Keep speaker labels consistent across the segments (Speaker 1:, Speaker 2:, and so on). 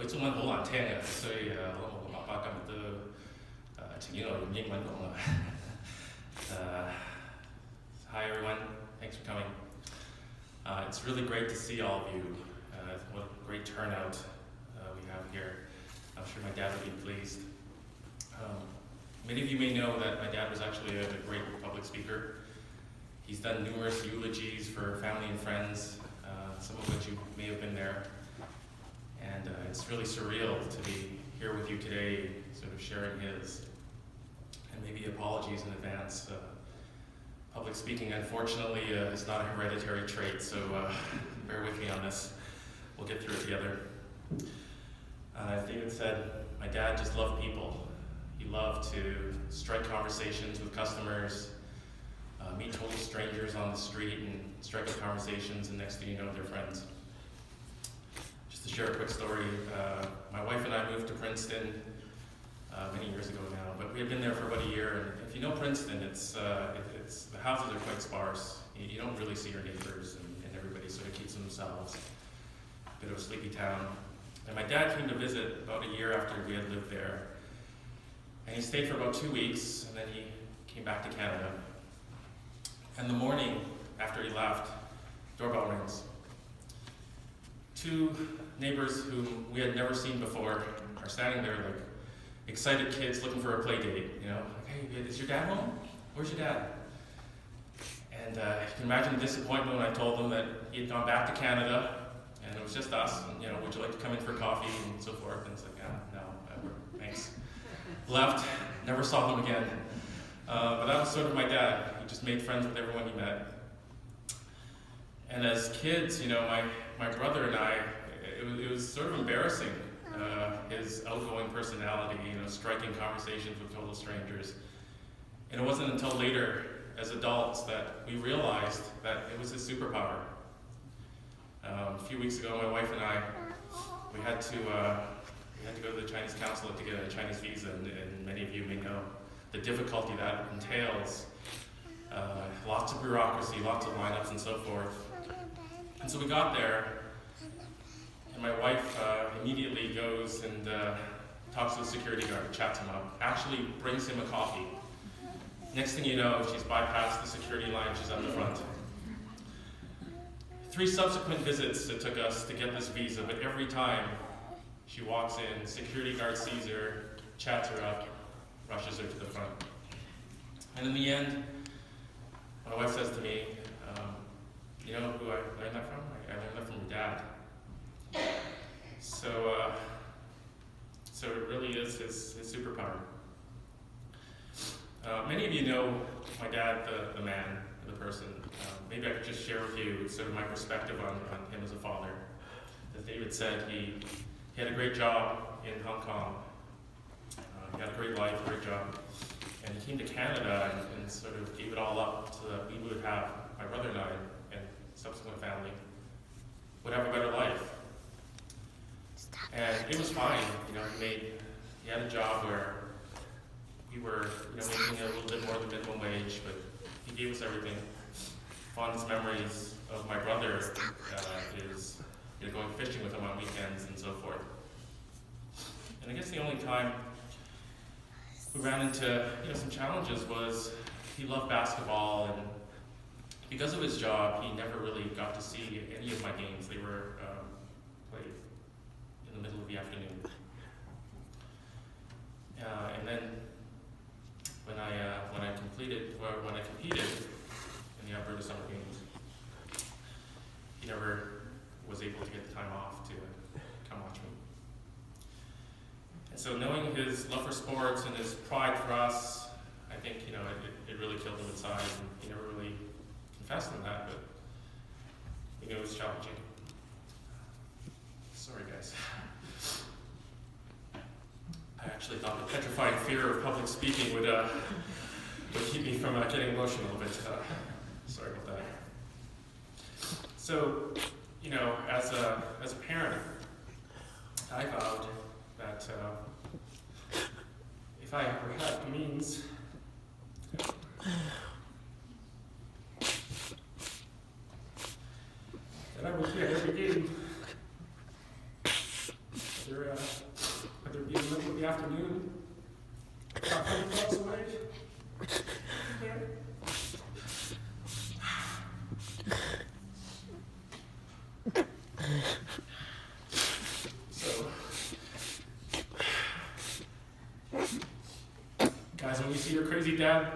Speaker 1: 中文好難聽嘅，所以我同爸爸今日都情願我用英文講啦。Hi everyone, thanks for coming. It's really great to see all of you. What a great turnout we have here. I'm sure my dad will be pleased. Many of you may know that my dad was actually a great public speaker. He's done numerous eulogies for family and friends, some of which you may have been there. And it's really surreal to be here with you today, sort of sharing his. And maybe apologies in advance. Public speaking, unfortunately, is not a hereditary trait, so bear with me on this. We'll get through it together. As David said, my dad just loved people. He loved to strike conversations with customers, meet total strangers on the street and strike up conversations, and next thing you know, they're friends. Just to share a quick story, my wife and I moved to Princeton many years ago now, but we had been there for about a year, and if you know Princeton, the houses are quite sparse. You don't really see your neighbors, and everybody sort of keeps to themselves. A bit of a sleepy town. And my dad came to visit about a year after we had lived there, and he stayed for about 2 weeks, and then he came back to Canada. And the morning after he left, doorbell rings. 2 neighbors whom we had never seen before are standing there like excited kids looking for a play date. You know, like, hey, is your dad home? Where's your dad? And you can imagine the disappointment when I told them that he had gone back to Canada and it was just us. And, you know, would you like to come in for coffee and so forth? And it's like, no, thanks. Left, never saw them again. But that was sort of my dad. He just made friends with everyone he met. And as kids, you know, my brother and I, it was sort of embarrassing, his outgoing personality, you know, striking conversations with total strangers. And it wasn't until later, as adults, that we realized that it was his superpower. A few weeks ago, my wife and I, we had to go to the Chinese consulate to get a Chinese visa, and many of you may know the difficulty that entails. Lots of bureaucracy, lots of lineups, and so forth. And so we got there, and my wife immediately goes and talks to the security guard, chats him up, actually brings him a coffee. Next thing you know, she's bypassed the security line, she's at the front. 3 subsequent visits it took us to get this visa, but every time she walks in, security guard sees her, chats her up, rushes her to the front. And in the end, my wife says to me, you know who I learned that from? I learned that from your dad. So it really is his superpower. Many of you know my dad, the man, the person. Maybe I could just share with you sort of my perspective on him as a father. As David said, he had a great job in Hong Kong. He had a great life, great job. And he came to Canada and sort of gave it all up so that we would have, my brother and I, and subsequent family, would have a better life. And it was fine, you know, he had a job where we were, you know, making a little bit more than minimum wage, but he gave us everything. Fondest memories of my brother is, you know, going fishing with him on weekends and so forth. And I guess the only time we ran into, you know, some challenges was he loved basketball, and because of his job, he never really got to see any of my games. They were played in the middle of the afternoon. And then when I competed in the Alberta Summer Games, he never was able to get the time off to come watch me. And so knowing his love for sports and his pride for us, I think, you know, it really killed him inside, and he never really confessed in that, but we knew it was challenging. Sorry, guys. I actually thought the petrifying fear of public speaking would keep me from getting emotional a bit. Sorry about that. So, you know, as a parent, I vowed that if I ever had the means, that I would be at every game. Whether 100 miles away. So, guys, when you see your crazy dad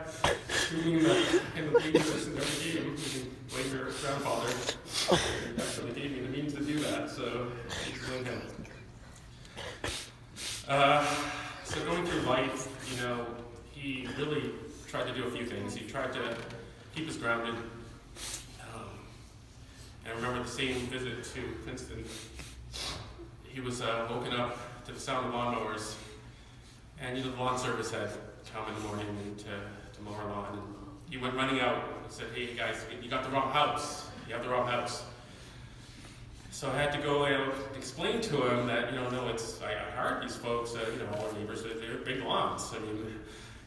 Speaker 1: screaming in the bleachers in every game, you can blame your grandfather. He actually gave me the means to do that, so he's blame him. So going through life, he really tried to do a few things. He tried to keep us grounded. And I remember the same visit to Princeton. He was woken up to the sound of lawnmowers, and the lawn service had come in the morning to mow our lawn. And he went running out and said, "Hey guys, you got the wrong house. You have the wrong house." So I had to go and explain to him that, no, I hired these folks, all our neighbors, they're big lawns. I mean,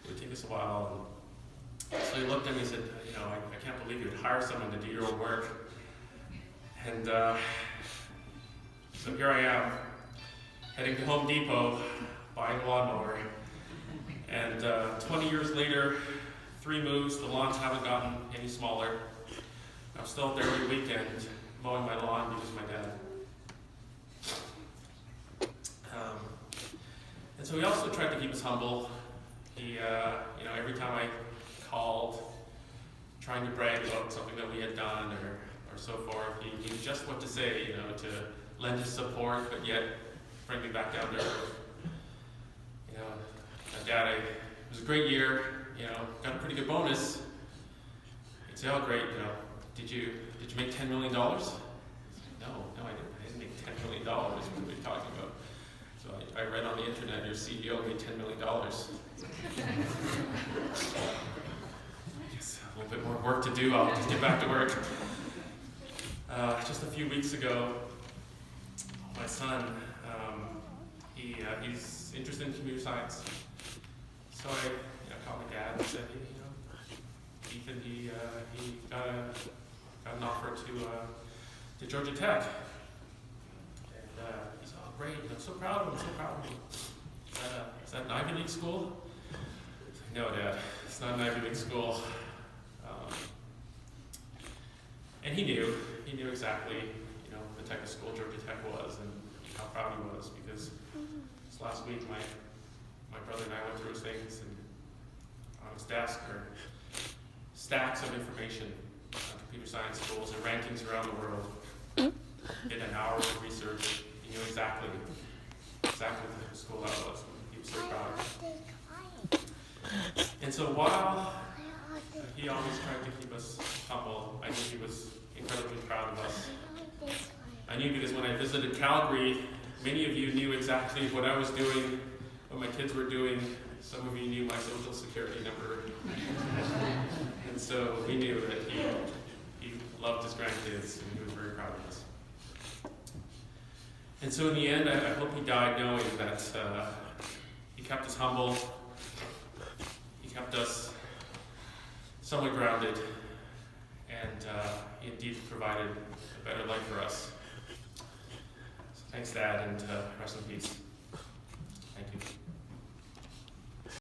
Speaker 1: it would take us a while. And so he looked at me and said, I can't believe you would hire someone to do your own work. And so here I am, heading to Home Depot, buying a lawnmower. And 20 years later, 3 moves, the lawns haven't gotten any smaller. I'm still out there every weekend, mowing my lawn because of my dad. And so he also tried to keep us humble. He, every time I called, trying to brag about something that we had done or so forth, he knew just what to say, to lend his support, but yet bring me back down to earth. Dad, it was a great year, got a pretty good bonus. He'd say, "Oh, great, did you make $10 million? No, I didn't make $10 million. What are you talking about?" So I read on the internet your CEO made $10 million. Yes, a little bit more work to do. I'll just get back to work. Just a few weeks ago, my son, he's interested in computer science. So I called my dad and said, "Hey, Ethan, he got an offer to Georgia Tech." And he said, "Oh, great, I'm so proud of him, so proud of him. Is that an Ivy League school?" I said, "No, Dad, it's not an Ivy League school." And he knew exactly, the type of school Georgia Tech was and how proud he was, because this last week my brother and I went through his things, and on his desk are stacks of information on computer science schools and rankings around the world. Did an hour of research. He knew exactly what the school that was. He was so proud. And so while he always tried to keep us humble, I knew he was incredibly proud of us. I knew because when I visited Calgary, many of you knew exactly what I was doing, what my kids were doing. Some of you knew my social security number. And so we knew that he loved his grandkids, and he was very proud of us. And so in the end, I hope he died knowing that he kept us humble, he kept us somewhat grounded, and he indeed provided a better life for us. So thanks, Dad, and rest in peace.